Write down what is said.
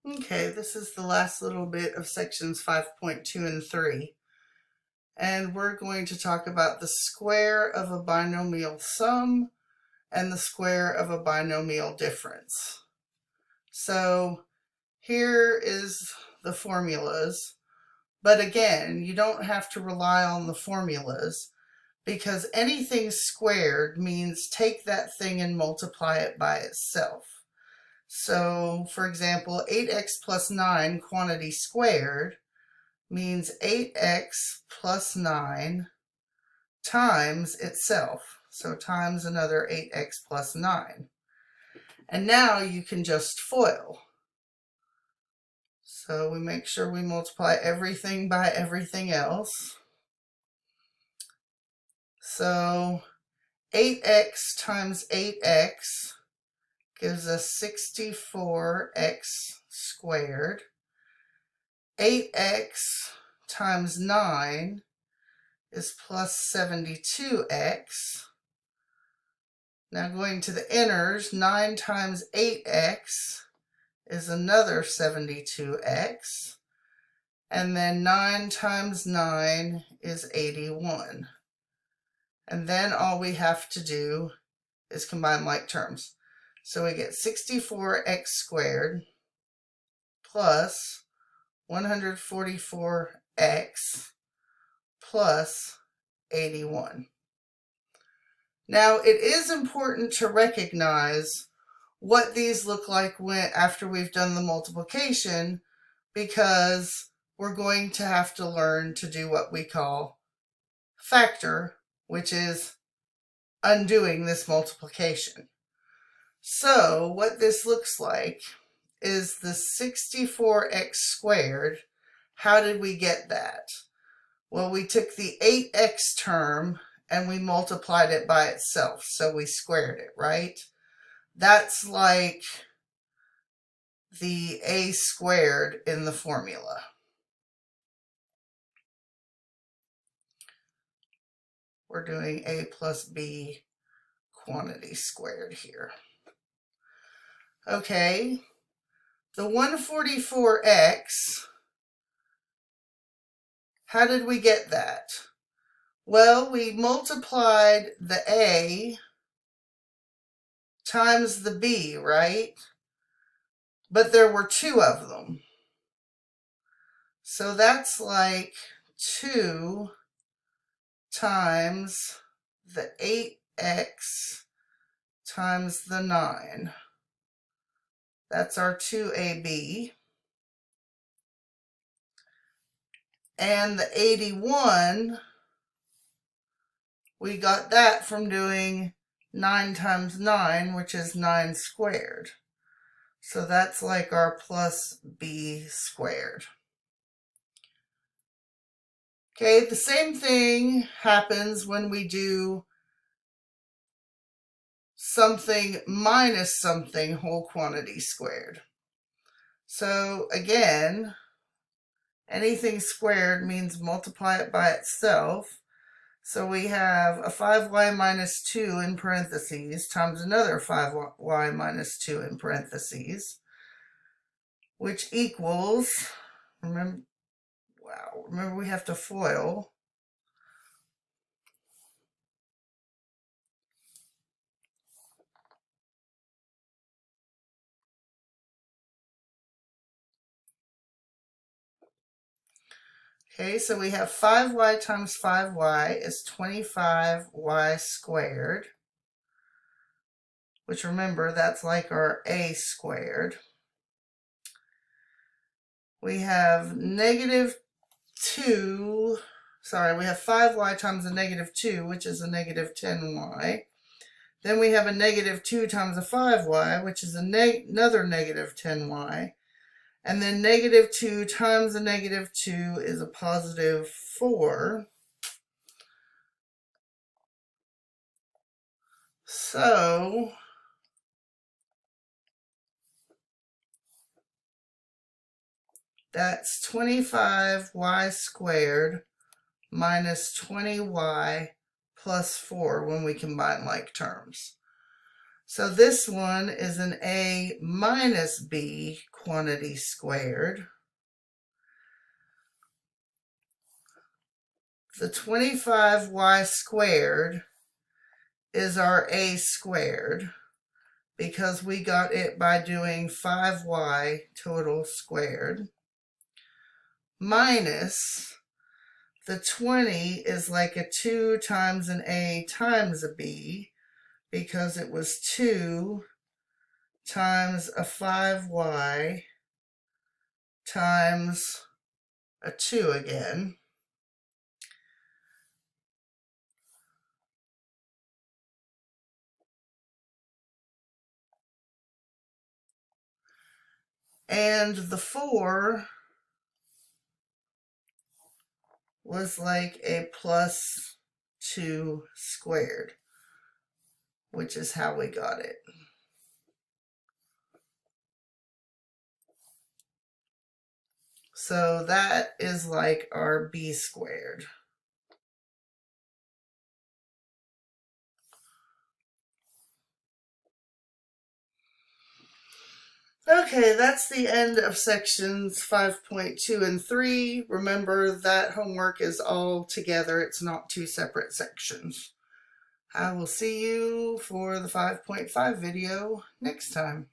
Okay, this is the last little bit of sections 5.2 and 3. And we're going to talk about the square of a binomial sum and the square of a binomial difference. So here is the formulas. But again, you don't have to rely on the formulas because anything squared means take that thing and multiply it by itself. So, for example, 8x plus 9 quantity squared means 8x plus 9 times itself. So times another 8x plus 9. And now you can just FOIL. So we make sure we multiply everything by everything else. So 8x times 8x gives us 64x squared. 8x times 9 is plus 72x. Now going to the inners, 9 times 8x is another 72x. And then 9 times 9 is 81. And then all we have to do is combine like terms. So we get 64x squared plus 144x plus 81. Now it is important to recognize what these look like after we've done the multiplication, because we're going to have to learn to do what we call factor, which is undoing this multiplication. So what this looks like is the 64x squared. How did we get that? Well, we took the 8x term and we multiplied it by itself, so we squared it, right? That's like the a squared in the formula. We're doing a plus b quantity squared here. Okay, the 144x, how did we get that? Well, we multiplied the a times the b, right? But there were two of them. So that's like 2 times the 8x times the 9. That's our 2ab. And the 81, we got that from doing 9 times 9, which is 9 squared. So that's like our plus b squared. Okay, the same thing happens when we do something minus something whole quantity squared. So again, anything squared means multiply it by itself. So we have a 5y minus 2 in parentheses times another 5y minus 2 in parentheses, which equals, remember we have to FOIL. Okay, so we have 5y times 5y is 25y squared, which remember, that's like our a squared. We have we have 5y times a negative 2, which is a negative 10y. Then we have a negative 2 times a 5y, which is another negative 10y. And then negative 2 times a negative 2 is a positive 4. So that's 25y squared minus 20y plus 4 when we combine like terms. So this one is an a minus b quantity squared. The 25y squared is our a squared because we got it by doing 5y total squared, minus the 20 is like a 2 times an a times a b because it was 2 times a 5y times a 2 again. And the 4 was like a plus 2 squared, which is how we got it. So that is like our b squared. Okay, that's the end of sections 5.2 and 3. Remember that homework is all together. It's not 2 separate sections. I will see you for the 5.5 video next time.